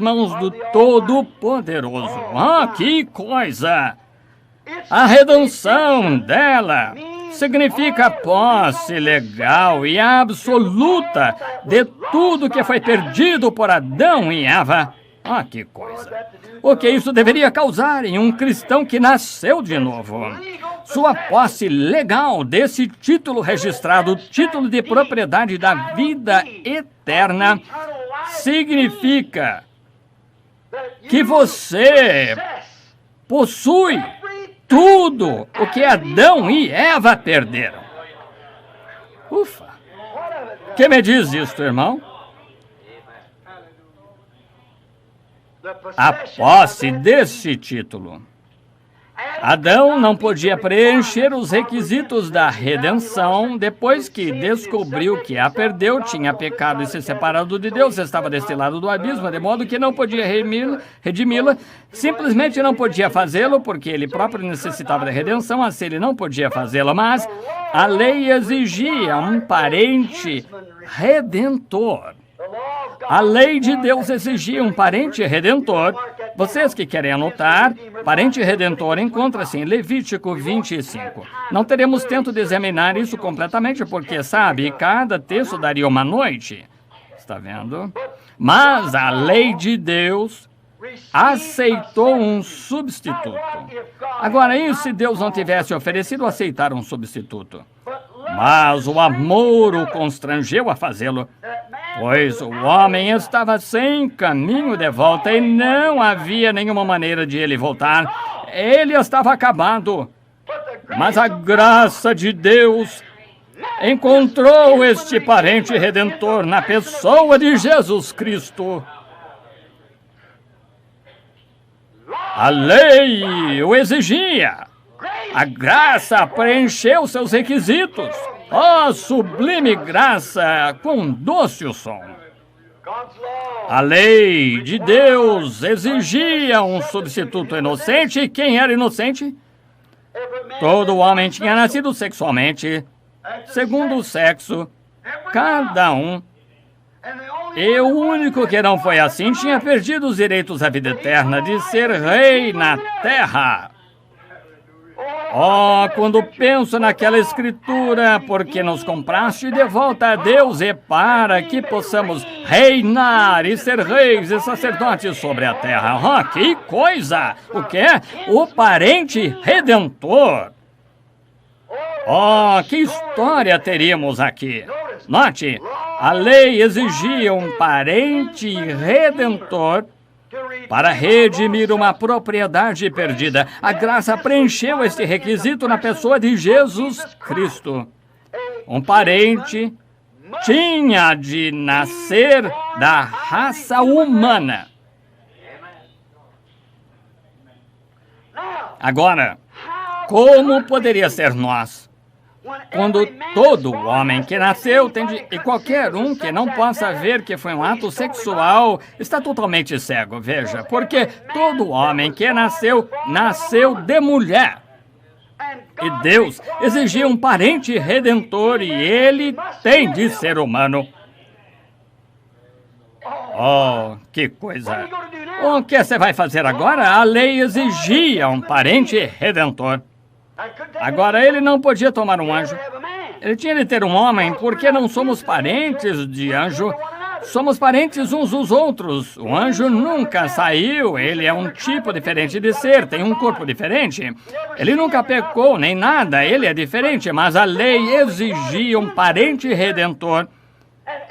mãos do Todo-Poderoso. Ah, que coisa! A redenção dela significa a posse legal e absoluta de tudo que foi perdido por Adão e Eva. Ah, que coisa! O que isso deveria causar em um cristão que nasceu de novo? Sua posse legal desse título registrado, título de propriedade da vida eterna, significa que você possui tudo o que Adão e Eva perderam. Ufa! Que me diz isto, irmão? A posse desse título. Adão não podia preencher os requisitos da redenção depois que descobriu que a perdeu, tinha pecado e se separado de Deus, estava deste lado do abismo, de modo que não podia redimi-la, simplesmente não podia fazê-lo porque ele próprio necessitava da redenção, assim ele não podia fazê-lo, mas a lei exigia um parente redentor. A lei de Deus exigia um parente redentor. Vocês que querem anotar, parente redentor encontra-se em Levítico 25. Não teremos tempo de examinar isso completamente, porque, sabe, cada texto daria uma noite. Está vendo? Mas a lei de Deus aceitou um substituto. Agora, e se Deus não tivesse oferecido aceitar um substituto? Mas o amor o constrangeu a fazê-lo, pois o homem estava sem caminho de volta e não havia nenhuma maneira de ele voltar. Ele estava acabado. Mas a graça de Deus encontrou este parente redentor na pessoa de Jesus Cristo. A lei o exigia. A graça preencheu seus requisitos. Oh, sublime graça, com doce o som. A lei de Deus exigia um substituto inocente. E quem era inocente? Todo homem tinha nascido sexualmente, segundo o sexo, cada um. E o único que não foi assim tinha perdido os direitos à vida eterna de ser rei na terra. Oh, quando penso naquela escritura, porque nos compraste de volta a Deus e para que possamos reinar e ser reis e sacerdotes sobre a terra. Oh, que coisa! O que é? O parente redentor. Oh, que história teríamos aqui. Note, a lei exigia um parente redentor para redimir uma propriedade perdida. A graça preencheu este requisito na pessoa de Jesus Cristo. Um parente tinha de nascer da raça humana. Agora, como poderia ser nós? Quando todo homem que nasceu e qualquer um que não possa ver que foi um ato sexual está totalmente cego, veja, porque todo homem que nasceu de mulher. E Deus exigia um parente redentor e ele tem de ser humano. Oh, que coisa! O que você vai fazer agora? A lei exigia um parente redentor. Agora, ele não podia tomar um anjo. Ele tinha de ter um homem, porque não somos parentes de anjo. Somos parentes uns dos outros. O anjo nunca saiu. Ele é um tipo diferente de ser, tem um corpo diferente. Ele nunca pecou, nem nada. Ele é diferente, mas a lei exigia um parente redentor.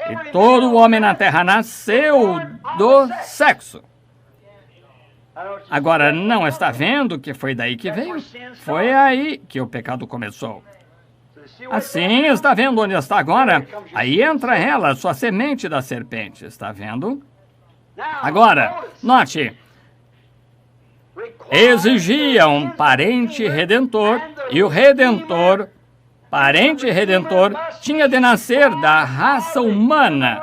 E todo homem na terra nasceu do sexo. Agora, não está vendo que foi daí que veio? Foi aí que o pecado começou. Assim, está vendo onde está agora? Aí entra ela, sua semente da serpente. Está vendo? Agora, note. Exigia um parente redentor e o redentor, parente redentor, tinha de nascer da raça humana.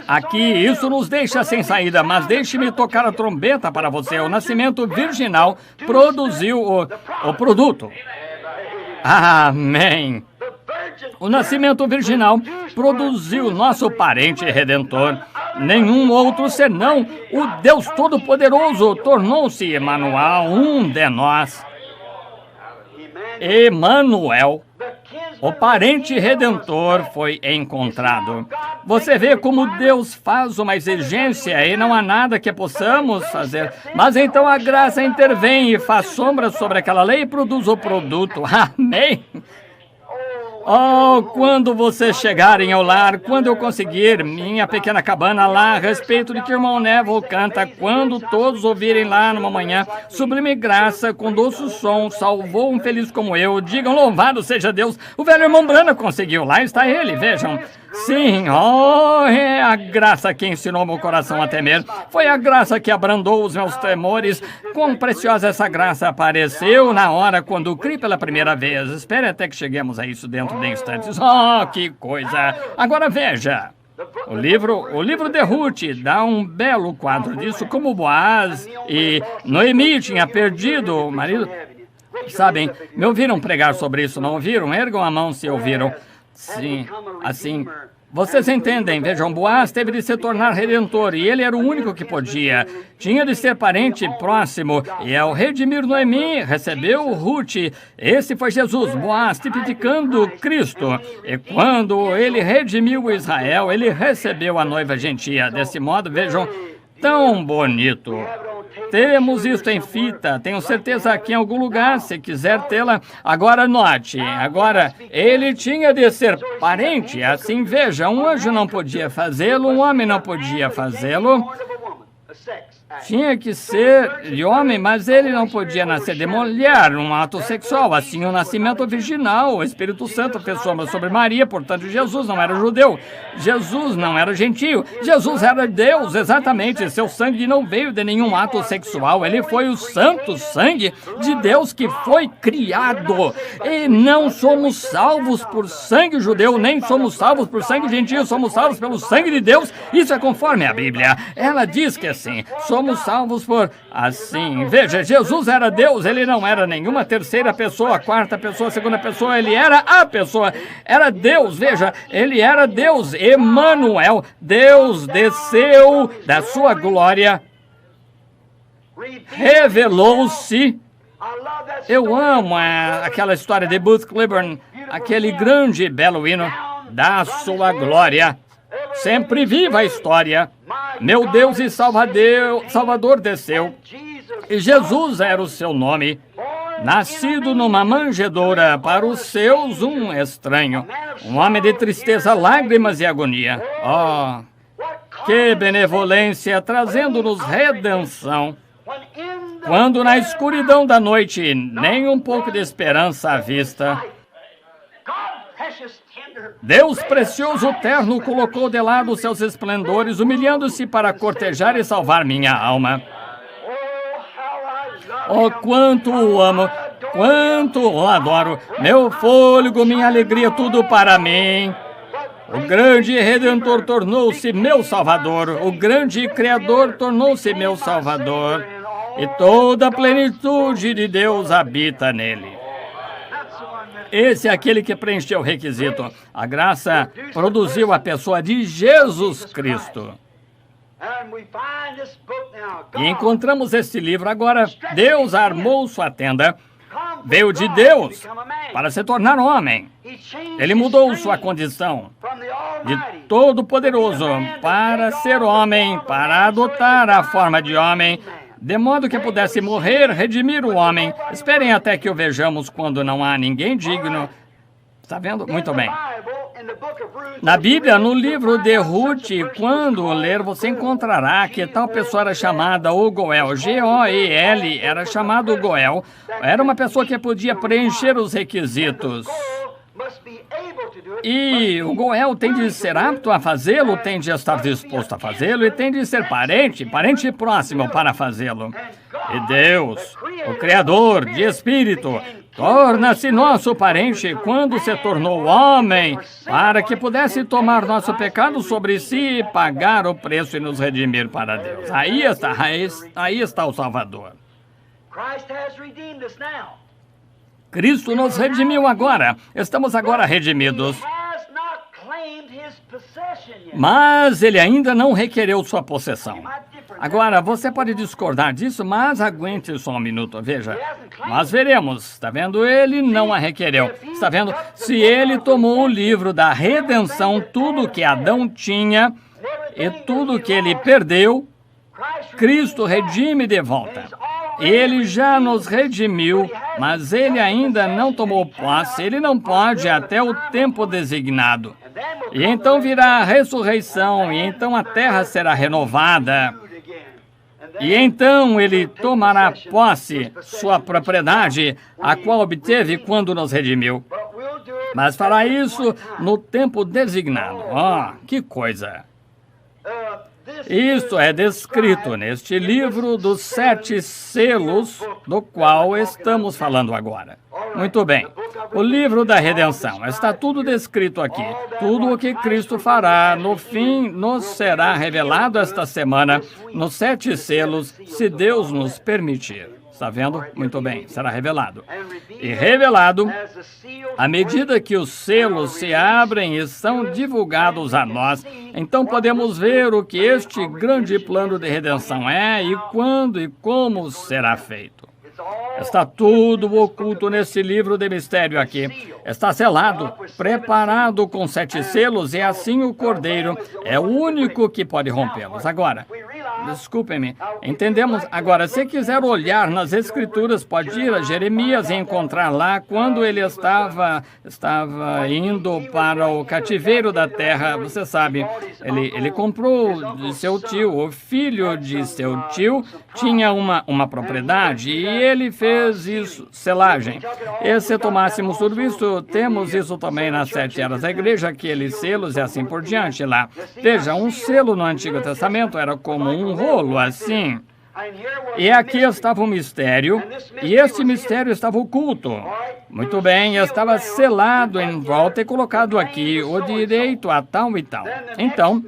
Aqui, isso nos deixa sem saída, mas deixe-me tocar a trombeta para você. O nascimento virginal produziu o produto. Amém. O nascimento virginal produziu nosso parente redentor. Nenhum outro senão o Deus Todo-Poderoso tornou-se Emanuel, um de nós. Emanuel, o parente redentor, foi encontrado. Você vê como Deus faz uma exigência e não há nada que possamos fazer. Mas então a graça intervém e faz sombra sobre aquela lei e produz o produto. Amém? Oh, quando vocês chegarem ao lar, quando eu conseguir minha pequena cabana lá, a respeito de que o irmão Neville canta, quando todos ouvirem lá numa manhã, sublime graça, com doce som, salvou um feliz como eu, digam louvado seja Deus. O velho irmão Branham conseguiu, lá está ele, vejam. Sim, oh, é a graça que ensinou meu coração a temer. Foi a graça que abrandou os meus temores. Quão preciosa essa graça apareceu na hora quando criei pela primeira vez. Espere até que cheguemos a isso dentro de instantes. Oh, que coisa! Agora veja. O livro de Ruth dá um belo quadro disso, como Boaz e Noemi tinha perdido o marido. Sabem, me ouviram pregar sobre isso, não ouviram? Ergam a mão se ouviram. Sim, assim, vocês entendem, vejam, Boaz teve de se tornar redentor e ele era o único que podia. Tinha de ser parente próximo e ao redimir Noemi, recebeu Ruth. Esse foi Jesus, Boaz, tipificando Cristo. E quando ele redimiu Israel, ele recebeu a noiva gentia. Desse modo, vejam, tão bonito. Temos isto em fita, tenho certeza aqui em algum lugar, se quiser tê-la. Agora note, ele tinha de ser parente, assim veja, um anjo não podia fazê-lo, um homem não podia fazê-lo. Tinha que ser de homem, mas ele não podia nascer de mulher, um ato sexual. Assim, o nascimento virginal, o Espírito Santo fez sombra sobre Maria, portanto, Jesus não era judeu. Jesus não era gentio. Jesus era Deus, exatamente. Seu sangue não veio de nenhum ato sexual. Ele foi o santo sangue de Deus que foi criado. E não somos salvos por sangue judeu, nem somos salvos por sangue gentio. Somos salvos pelo sangue de Deus. Isso é conforme a Bíblia. Ela diz que assim, somos salvos por assim. Veja, Jesus era Deus, ele não era nenhuma terceira pessoa, quarta pessoa, segunda pessoa, ele era a pessoa, era Deus, veja, ele era Deus, Emanuel, Deus desceu da sua glória, revelou-se. Eu amo aquela história de Booth Cliburn, aquele grande belo hino da sua glória. Sempre viva a história. Meu Deus e Salvador desceu. E Jesus era o seu nome. Nascido numa manjedoura, para os seus um estranho. Um homem de tristeza, lágrimas e agonia. Oh, que benevolência, trazendo-nos redenção. Quando na escuridão da noite, nem um pouco de esperança à vista. Deus precioso terno colocou de lado os seus esplendores, humilhando-se para cortejar e salvar minha alma. Oh, quanto o amo, quanto o adoro, meu fôlego, minha alegria, tudo para mim. O grande Redentor tornou-se meu Salvador, o grande Criador tornou-se meu Salvador, e toda a plenitude de Deus habita nele. Esse é aquele que preencheu o requisito. A graça produziu a pessoa de Jesus Cristo. E encontramos este livro agora. Deus armou sua tenda. Veio de Deus para se tornar homem. Ele mudou sua condição de Todo-Poderoso para ser homem, para adotar a forma de homem, de modo que pudesse morrer, redimir o homem. Esperem até que o vejamos quando não há ninguém digno. Está vendo? Muito bem. Na Bíblia, no livro de Ruth, quando ler, você encontrará que tal pessoa era chamada o Goel. G-O-E-L, era chamado Goel. Era uma pessoa que podia preencher os requisitos. E o Goel tem de ser apto a fazê-lo, tem de estar disposto a fazê-lo e tem de ser parente próximo para fazê-lo. E Deus, o Criador de Espírito, torna-se nosso parente quando se tornou homem, para que pudesse tomar nosso pecado sobre si e pagar o preço e nos redimir para Deus. Aí está o Salvador. Cristo nos redimiu agora. Estamos agora redimidos. Mas ele ainda não requereu sua possessão. Agora, você pode discordar disso, mas aguente só um minuto. Veja, nós veremos. Está vendo? Ele não a requereu. Está vendo? Se ele tomou o livro da redenção, tudo que Adão tinha e tudo que ele perdeu, Cristo redime de volta. Ele já nos redimiu, mas ele ainda não tomou posse. Ele não pode até o tempo designado. E então virá a ressurreição, e então a terra será renovada. E então ele tomará posse, sua propriedade, a qual obteve quando nos redimiu. Mas fará isso no tempo designado. Que coisa! Isto é descrito neste livro dos 7 selos, do qual estamos falando agora. Muito bem. O livro da redenção. Está tudo descrito aqui. Tudo o que Cristo fará no fim nos será revelado esta semana nos 7 selos, se Deus nos permitir. Está vendo? Muito bem, será revelado. E revelado, à medida que os selos se abrem e são divulgados a nós, então podemos ver o que este grande plano de redenção é e quando e como será feito. Está tudo oculto nesse livro de mistério aqui. Está selado, preparado com 7 selos, e assim o Cordeiro é o único que pode rompê-los. Agora, desculpem-me, entendemos? Agora, se quiser olhar nas Escrituras, pode ir a Jeremias e encontrar lá quando ele estava indo para o cativeiro da terra. Você sabe, ele comprou de seu tio, o filho de seu tio tinha uma propriedade e ele fez isso, selagem. E se tomássemos tudo isso, temos isso também nas 7 eras da igreja, aqueles selos e assim por diante lá. Veja, um selo no Antigo Testamento era como um rolo, assim. E aqui estava um mistério, e este mistério estava oculto. Muito bem, estava selado em volta e colocado aqui o direito a tal e tal. Então,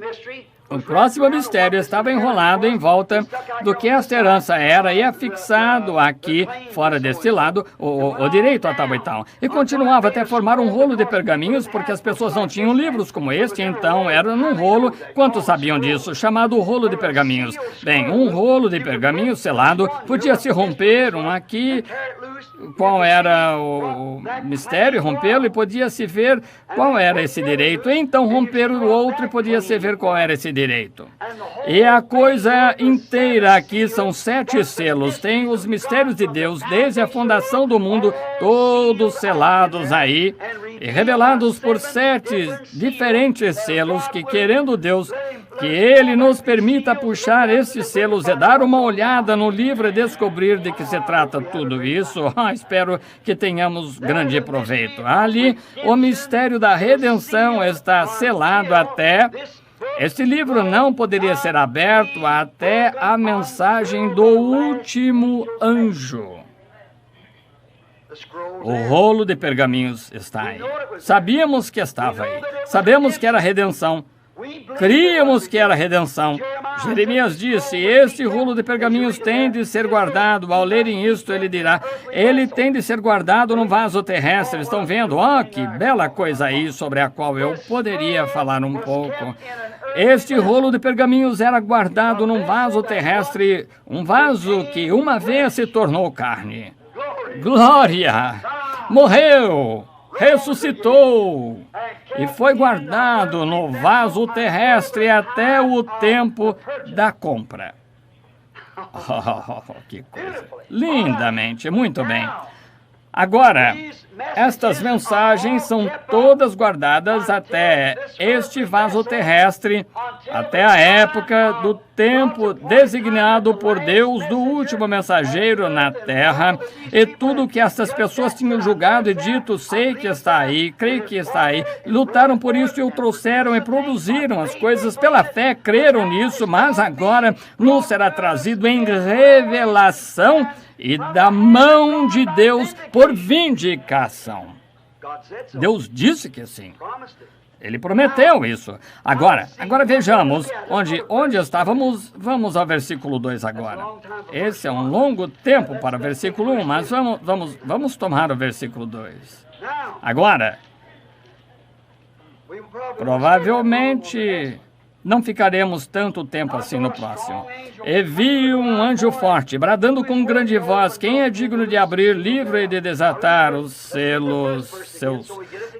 o próximo mistério estava enrolado em volta do que esta herança era e afixado aqui, fora deste lado, o direito a tal e tal. E continuava até formar um rolo de pergaminhos, porque as pessoas não tinham livros como este, então era num rolo, quantos sabiam disso, chamado rolo de pergaminhos. Bem, um rolo de pergaminhos selado podia se romper, um aqui, qual era o mistério, rompê-lo, e podia-se ver qual era esse direito, e então romper o outro e podia-se ver qual era esse direito. E a coisa inteira aqui são 7 selos, tem os mistérios de Deus desde a fundação do mundo, todos selados aí, e revelados por 7 diferentes selos que, querendo Deus, que Ele nos permita puxar esses selos e dar uma olhada no livro e descobrir de que se trata tudo isso. Espero que tenhamos grande proveito. Ali, o mistério da redenção está selado até... Este livro não poderia ser aberto até a mensagem do último anjo. O rolo de pergaminhos está aí. Sabíamos que estava aí. Sabemos que era redenção. Críamos que era redenção. Jeremias disse, este rolo de pergaminhos tem de ser guardado. Ao lerem isto, ele dirá, ele tem de ser guardado num vaso terrestre. Estão vendo? Que bela coisa aí sobre a qual eu poderia falar um pouco. Este rolo de pergaminhos era guardado num vaso terrestre, um vaso que uma vez se tornou carne. Glória! Morreu! Ressuscitou e foi guardado no vaso terrestre até o tempo da compra. Que coisa! Lindamente, muito bem. Agora, estas mensagens são todas guardadas até este vaso terrestre, até a época do tempo designado por Deus do último mensageiro na terra, e tudo que estas pessoas tinham julgado e dito, sei que está aí, creio que está aí, lutaram por isso e o trouxeram e produziram as coisas pela fé, creram nisso, mas agora nos será trazido em revelação e da mão de Deus por vindicação. Deus disse que sim. Ele prometeu isso. Agora vejamos onde estávamos. Vamos ao versículo 2 agora. Esse é um longo tempo para o versículo 1, mas vamos tomar o versículo 2. Agora, provavelmente não ficaremos tanto tempo assim no próximo. E vi um anjo forte, bradando com grande voz: quem é digno de abrir livro e de desatar os selos seus?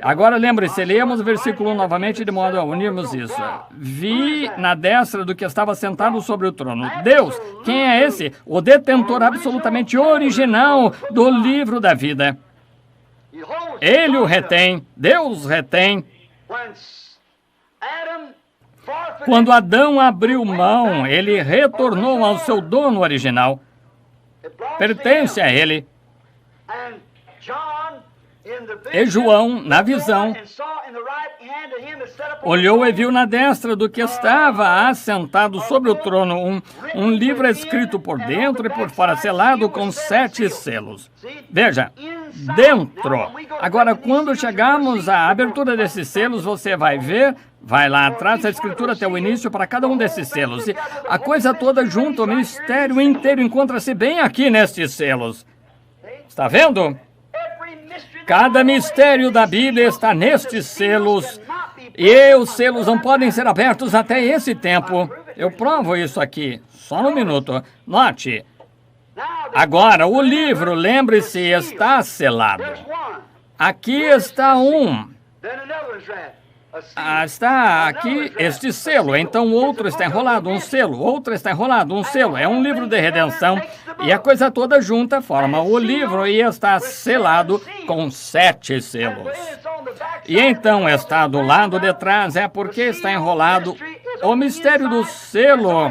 Agora lembre-se, leamos o versículo 1 novamente de modo a unirmos isso. Vi na destra do que estava sentado sobre o trono. Deus, quem é esse? O detentor absolutamente original do livro da vida. Ele o retém, Deus retém. Quando Adão abriu mão, ele retornou ao seu dono original. Pertence a ele. E João, na visão, olhou e viu na destra do que estava assentado sobre o trono um livro escrito por dentro e por fora, selado com 7 selos. Veja, dentro. Agora, quando chegarmos à abertura desses selos, você vai ver, vai lá atrás a escritura até o início para cada um desses selos. E a coisa toda junto, o mistério inteiro encontra-se bem aqui nestes selos. Está vendo? Cada mistério da Bíblia está nestes selos, e os selos não podem ser abertos até esse tempo. Eu provo isso aqui, só um minuto. Note, agora o livro, lembre-se, está selado. Aqui está um. Está aqui este selo, então outro está enrolado, um selo, outro está enrolado, um selo. É um livro de redenção e a coisa toda junta forma o livro e está selado com 7 selos. E então está do lado de trás, é porque está enrolado o mistério do selo.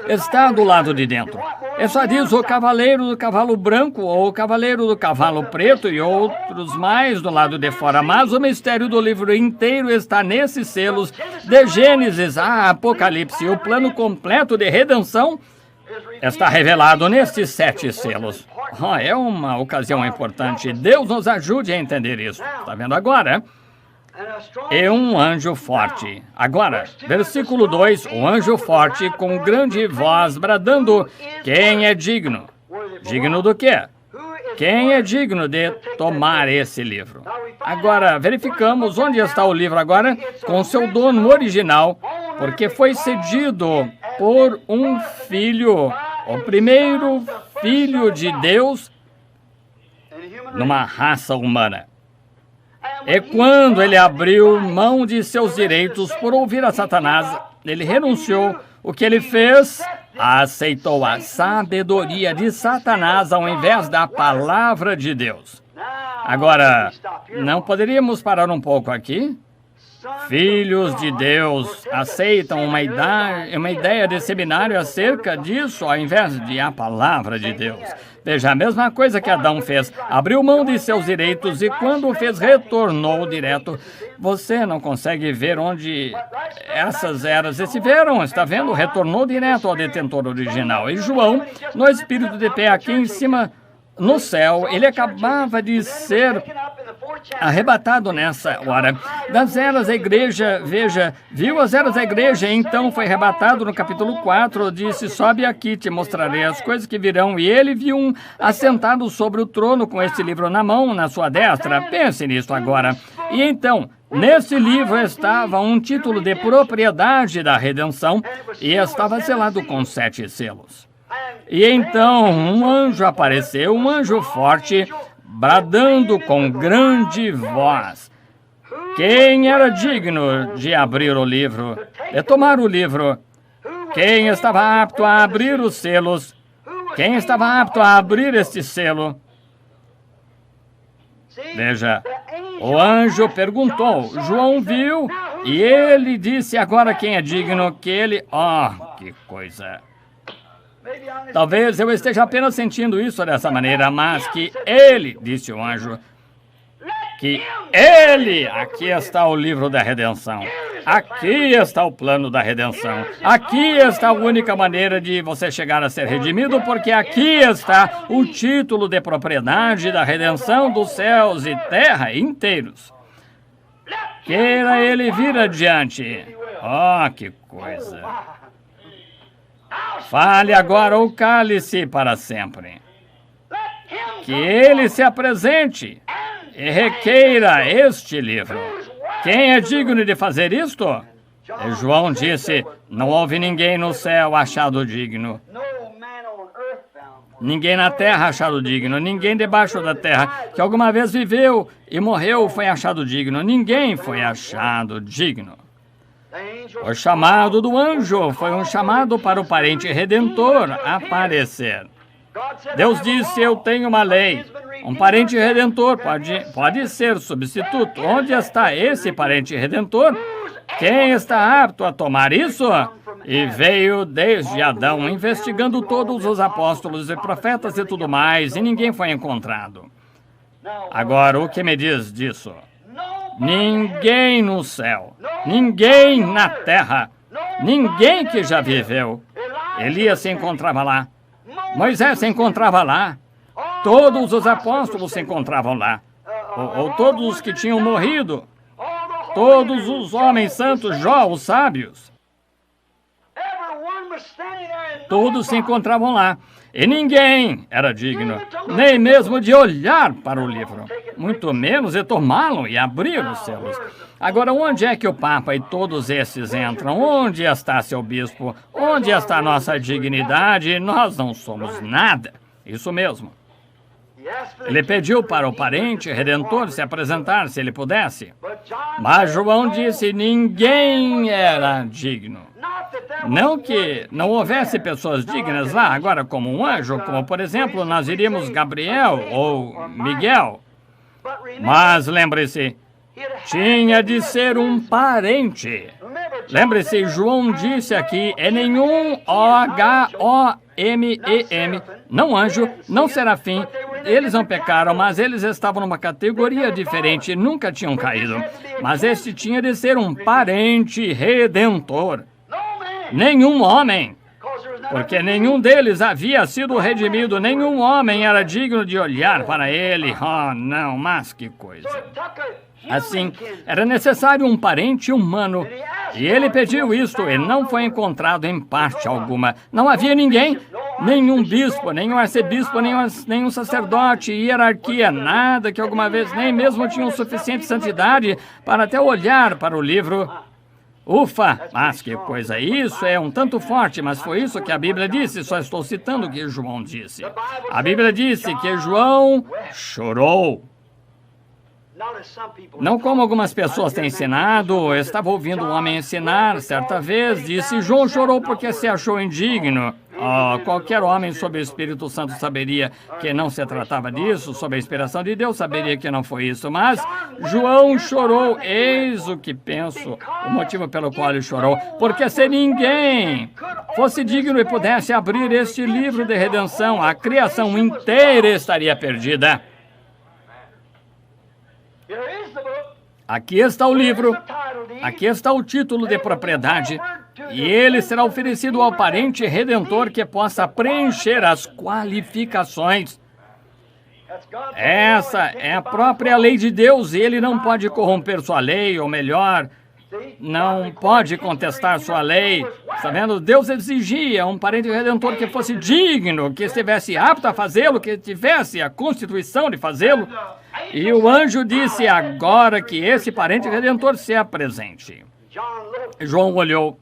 Está do lado de dentro. Só diz o cavaleiro do cavalo branco ou o cavaleiro do cavalo preto e outros mais do lado de fora. Mas o mistério do livro inteiro está nesses selos de Gênesis a Apocalipse. O plano completo de redenção está revelado nestes 7 selos. É uma ocasião importante. Deus nos ajude a entender isso. Está vendo agora? E um anjo forte. Agora, versículo 2, o anjo forte com grande voz bradando: quem é digno? Digno do quê? Quem é digno de tomar esse livro? Agora, verificamos onde está o livro agora, com seu dono original, porque foi cedido por um filho, o primeiro filho de Deus numa raça humana. E quando ele abriu mão de seus direitos por ouvir a Satanás, ele renunciou. O que ele fez? Aceitou a sabedoria de Satanás ao invés da palavra de Deus. Agora, não poderíamos parar um pouco aqui? Filhos de Deus aceitam uma ideia de seminário acerca disso ao invés de a palavra de Deus. Veja, a mesma coisa que Adão fez. Abriu mão de seus direitos e quando o fez, retornou direto. Você não consegue ver onde essas eras estiveram. Está vendo? Retornou direto ao detentor original. E João, no espírito de pé aqui em cima, no céu, ele acabava de ser arrebatado nessa hora. Das eras da igreja, veja, viu as eras da igreja, então foi arrebatado no capítulo 4, disse: sobe aqui, te mostrarei as coisas que virão. E ele viu um assentado sobre o trono com este livro na mão, na sua destra. Pense nisso agora. E então, nesse livro estava um título de propriedade da redenção e estava selado com 7 selos. E então um anjo apareceu, um anjo forte, bradando com grande voz. Quem era digno de abrir o livro, de tomar o livro? Quem estava apto a abrir os selos? Quem estava apto a abrir este selo? Veja, o anjo perguntou, João viu, e ele disse agora quem é digno, que ele... que coisa... Talvez eu esteja apenas sentindo isso dessa maneira, mas que ele, disse o anjo, que ele, aqui está o livro da redenção, aqui está o plano da redenção, aqui está a única maneira de você chegar a ser redimido, porque aqui está o título de propriedade da redenção dos céus e terra inteiros. Queira ele vir adiante. Oh, que coisa. Fale agora ou cale-se para sempre. Que ele se apresente e requeira este livro. Quem é digno de fazer isto? E João disse, não houve ninguém no céu achado digno. Ninguém na terra achado digno, ninguém debaixo da terra que alguma vez viveu e morreu foi achado digno. Ninguém foi achado digno. O chamado do anjo foi um chamado para o parente redentor aparecer. Deus disse, eu tenho uma lei. Um parente redentor pode ser substituto. Onde está esse parente redentor? Quem está apto a tomar isso? E veio desde Adão, investigando todos os apóstolos e profetas e tudo mais, e ninguém foi encontrado. Agora, o que me diz disso? Ninguém no céu, ninguém na terra, ninguém que já viveu. Elias se encontrava lá, Moisés se encontrava lá, todos os apóstolos se encontravam lá, ou todos os que tinham morrido, todos os homens santos, Jó, os sábios. Todos se encontravam lá, e ninguém era digno, nem mesmo de olhar para o livro, muito menos de tomá-lo e abrir os selos. Agora, onde é que o Papa e todos esses entram? Onde está seu bispo? Onde está a nossa dignidade? Nós não somos nada. Isso mesmo. Ele pediu para o parente redentor se apresentar, se ele pudesse. Mas João disse, ninguém era digno. Não que não houvesse pessoas dignas lá, agora como um anjo, como por exemplo, nós iríamos Gabriel ou Miguel. Mas lembre-se, tinha de ser um parente. Lembre-se, João disse aqui, é nenhum O-H-O-M-E-M, não anjo, não serafim. Eles não pecaram, mas eles estavam numa categoria diferente, nunca tinham caído. Mas este tinha de ser um parente redentor. Nenhum homem, porque nenhum deles havia sido redimido, nenhum homem era digno de olhar para ele. Oh, não, mas que coisa. Assim, era necessário um parente humano, e ele pediu isto, e não foi encontrado em parte alguma. Não havia ninguém, nenhum bispo, nenhum arcebispo, nenhum sacerdote, hierarquia, nada que alguma vez nem mesmo tinham suficiente santidade para até olhar para o livro. Ufa, mas que coisa, isso é um tanto forte, mas foi isso que a Bíblia disse, só estou citando o que João disse. A Bíblia disse que João chorou. Não como algumas pessoas têm ensinado, eu estava ouvindo um homem ensinar, certa vez, disse, João chorou porque se achou indigno. Oh, qualquer homem sob o Espírito Santo saberia que não se tratava disso, sob a inspiração de Deus saberia que não foi isso, mas João chorou, eis o que penso, o motivo pelo qual ele chorou, porque se ninguém fosse digno e pudesse abrir este livro de redenção, a criação inteira estaria perdida. Aqui está o livro, aqui está o título de propriedade, e ele será oferecido ao parente redentor que possa preencher as qualificações. Essa é a própria lei de Deus, e ele não pode corromper sua lei, ou melhor, não pode contestar sua lei. Está vendo? Deus exigia um parente redentor que fosse digno, que estivesse apto a fazê-lo, que tivesse a constituição de fazê-lo. E o anjo disse, agora que esse parente redentor se apresente. João olhou.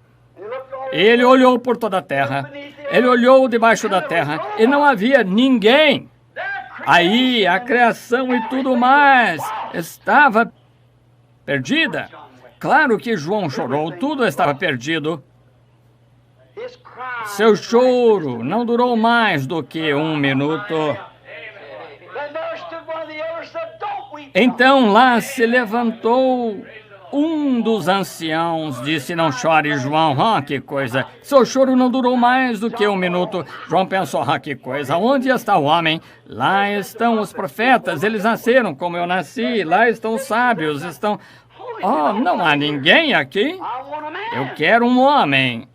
Ele olhou por toda a terra. Ele olhou debaixo da terra e não havia ninguém. Aí a criação e tudo mais estava perdida. Claro que João chorou, tudo estava perdido. Seu choro não durou mais do que 1 minuto. Então lá se levantou um dos anciãos, disse, não chore, João. Que coisa, seu choro não durou mais do que 1 minuto. João pensou, que coisa, onde está o homem? Lá estão os profetas, eles nasceram como eu nasci, lá estão os sábios, estão... Oh, não há ninguém aqui? Eu quero um homem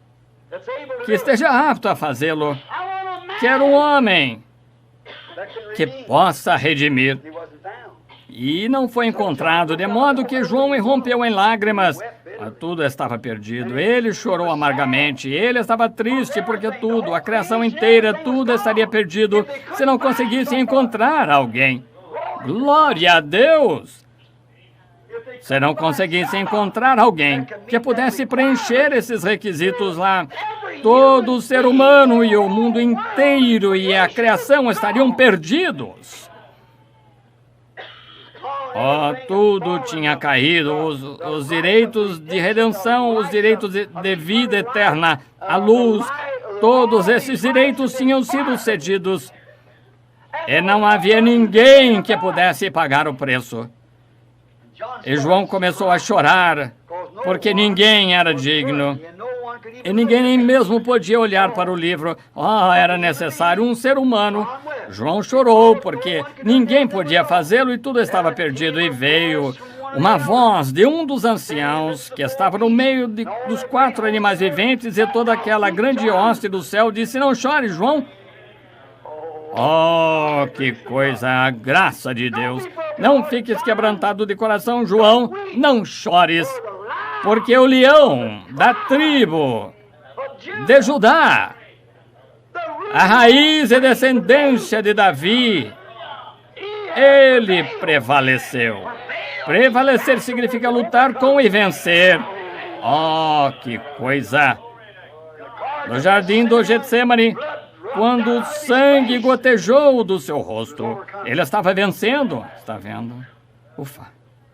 que esteja apto a fazê-lo. Quero um homem que possa redimir. e não foi encontrado, de modo que João irrompeu em lágrimas. Tudo estava perdido. Ele chorou amargamente. Ele estava triste porque tudo, a criação inteira, tudo estaria perdido se não conseguisse encontrar alguém. Glória a Deus! Se não conseguisse encontrar alguém que pudesse preencher esses requisitos lá, todo o ser humano e o mundo inteiro e a criação estariam perdidos. Tudo tinha caído, os direitos de redenção, os direitos de vida eterna, a luz, todos esses direitos tinham sido cedidos. E não havia ninguém que pudesse pagar o preço. E João começou a chorar, porque ninguém era digno. E ninguém nem mesmo podia olhar para o livro. Era necessário um ser humano. João chorou, porque ninguém podia fazê-lo e tudo estava perdido. E veio uma voz de um dos anciãos, que estava no meio dos 4 animais viventes, e toda aquela grande hoste do céu disse: não chore, João. Que coisa, a graça de Deus. Não fiques quebrantado de coração, João. Não chores, porque o leão da tribo de Judá, a raiz e descendência de Davi, ele prevaleceu. Prevalecer significa lutar com e vencer. Que coisa! No jardim do Getsemane, quando o sangue gotejou do seu rosto, ele estava vencendo. Está vendo? Ufa!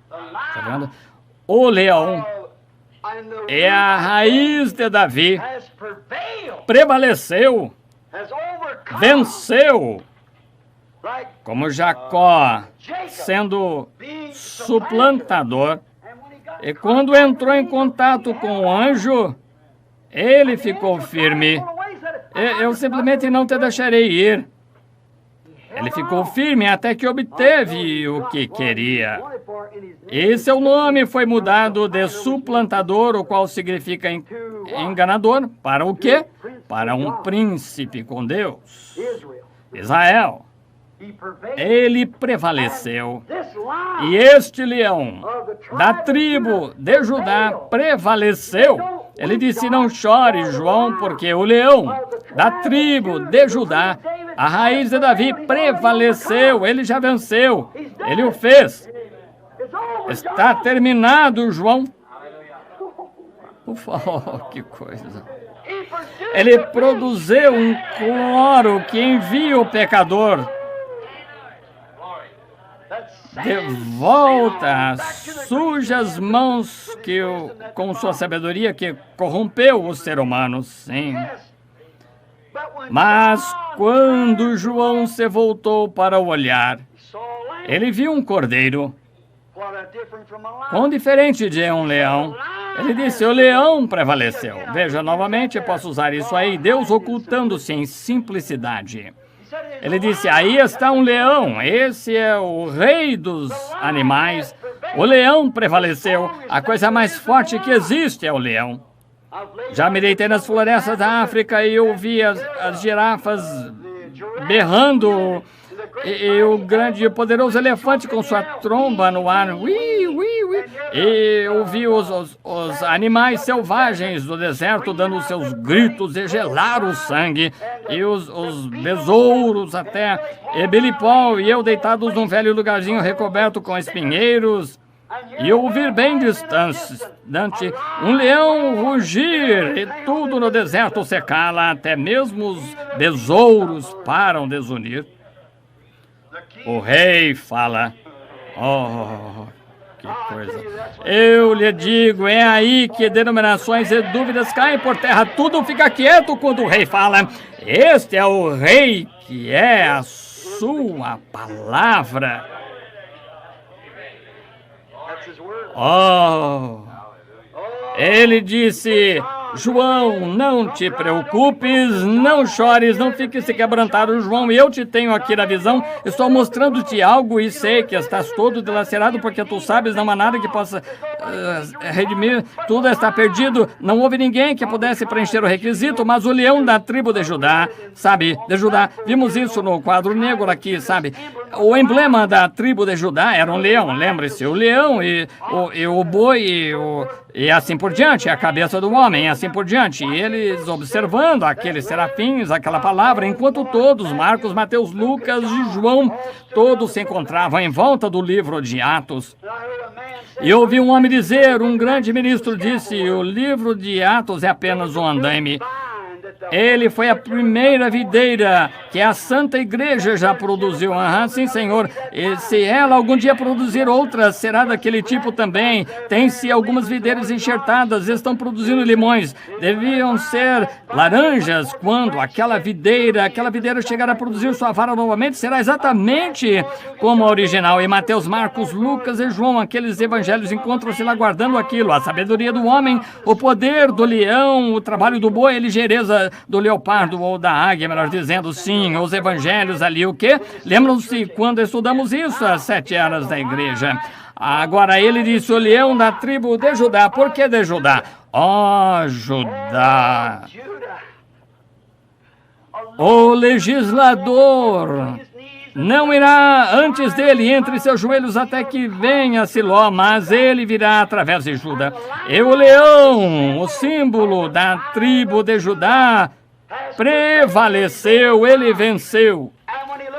Está vendo? O leão é a raiz de Davi. Prevaleceu. Venceu. Como Jacó, sendo suplantador. E quando entrou em contato com o anjo, ele ficou firme. Eu simplesmente não te deixarei ir. Ele ficou firme até que obteve o que queria. E seu nome foi mudado de suplantador, o qual significa enganador, para o quê? Para um príncipe com Deus. Israel. Ele prevaleceu. E este leão da tribo de Judá prevaleceu. Ele disse: não chore, João, porque o leão da tribo de Judá, a raiz de Davi, prevaleceu. Ele já venceu. Ele o fez. Está terminado, João. Que coisa. Ele produziu um cloro que envia o pecador de volta às sujas mãos com sua sabedoria que corrompeu o ser humano, sim. Mas quando João se voltou para olhar, ele viu um cordeiro. Quão diferente de um leão. Ele disse: o leão prevaleceu. Veja, novamente, posso usar isso aí. Deus ocultando-se em simplicidade. Ele disse: aí está um leão, esse é o rei dos animais. O leão prevaleceu. A coisa mais forte que existe é o leão. Já me deitei nas florestas da África e ouvi as girafas berrando e o grande e poderoso elefante com sua tromba no ar. E ouvi os animais selvagens do deserto dando seus gritos e gelar o sangue. E os besouros até. E Billy Paul e eu deitados num velho lugarzinho recoberto com espinheiros. E ouvir bem distante um leão rugir, e tudo no deserto se cala, até mesmo os besouros param de zunir. O rei fala: que coisa. Eu lhe digo, é aí que denominações e dúvidas caem por terra. Tudo fica quieto quando o rei fala. Este é o rei que é a sua palavra. Ele disse: João, não te preocupes, não chores, não fiques se quebrantado, João. Eu te tenho aqui na visão, estou mostrando-te algo e sei que estás todo dilacerado porque tu sabes, não há nada que possa redimir, tudo está perdido. Não houve ninguém que pudesse preencher o requisito, mas o leão da tribo de Judá, sabe, de Judá, vimos isso no quadro negro aqui, sabe, O emblema da tribo de Judá era um leão, lembre-se, o leão e o boi e assim por diante, a cabeça do homem, e assim por diante. E eles observando aqueles serafins, aquela palavra, enquanto todos, Marcos, Mateus, Lucas e João, todos se encontravam em volta do livro de Atos. E ouvi um homem dizer, um grande ministro disse, o livro de Atos é apenas um andaime. Ele foi a primeira videira que a Santa Igreja já produziu. Sim, Senhor. E se ela algum dia produzir outra, será daquele tipo também. Tem-se algumas videiras enxertadas, estão produzindo limões. Deviam ser laranjas. Quando aquela videira chegar a produzir sua vara novamente, será exatamente como a original. E Mateus, Marcos, Lucas e João, aqueles evangelhos encontram-se lá guardando aquilo. A sabedoria do homem, o poder do leão, o trabalho do boi, a ligeireza do leopardo ou da águia, melhor dizendo, sim, os evangelhos ali, o quê? Lembram-se quando estudamos isso às 7 horas da igreja. Agora ele disse, o leão da tribo de Judá. Por que de Judá? Judá, o legislador não irá antes dele entre seus joelhos até que venha Siló, mas ele virá através de Judá. E o leão, o símbolo da tribo de Judá, prevaleceu, ele venceu.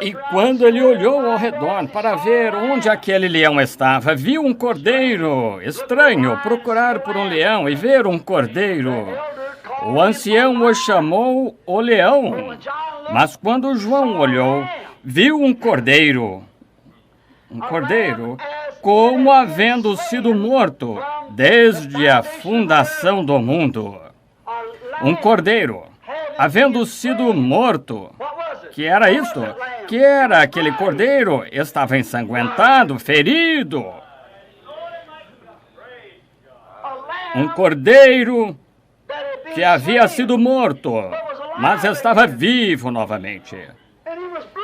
E quando ele olhou ao redor para ver onde aquele leão estava, viu um cordeiro. Estranho procurar por um leão e ver um cordeiro. O ancião o chamou o leão, mas quando João olhou, viu um cordeiro, como havendo sido morto desde a fundação do mundo. Um cordeiro, havendo sido morto. Que era isto? Que era aquele cordeiro? Estava ensanguentado, ferido. Um cordeiro que havia sido morto, mas estava vivo novamente.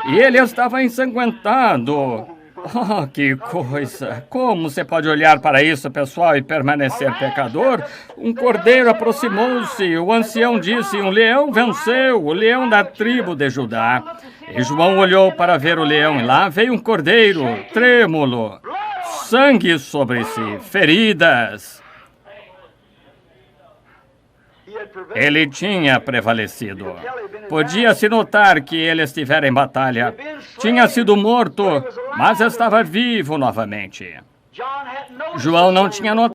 E ele estava ensanguentado. Que coisa! Como você pode olhar para isso, pessoal, e permanecer pecador? Um cordeiro aproximou-se, o ancião disse, um leão venceu, o leão da tribo de Judá. E João olhou para ver o leão, e lá veio um cordeiro, trêmulo, sangue sobre si, feridas. Ele tinha prevalecido. Podia-se notar que ele estivera em batalha. Tinha sido morto, mas estava vivo novamente. João não tinha notado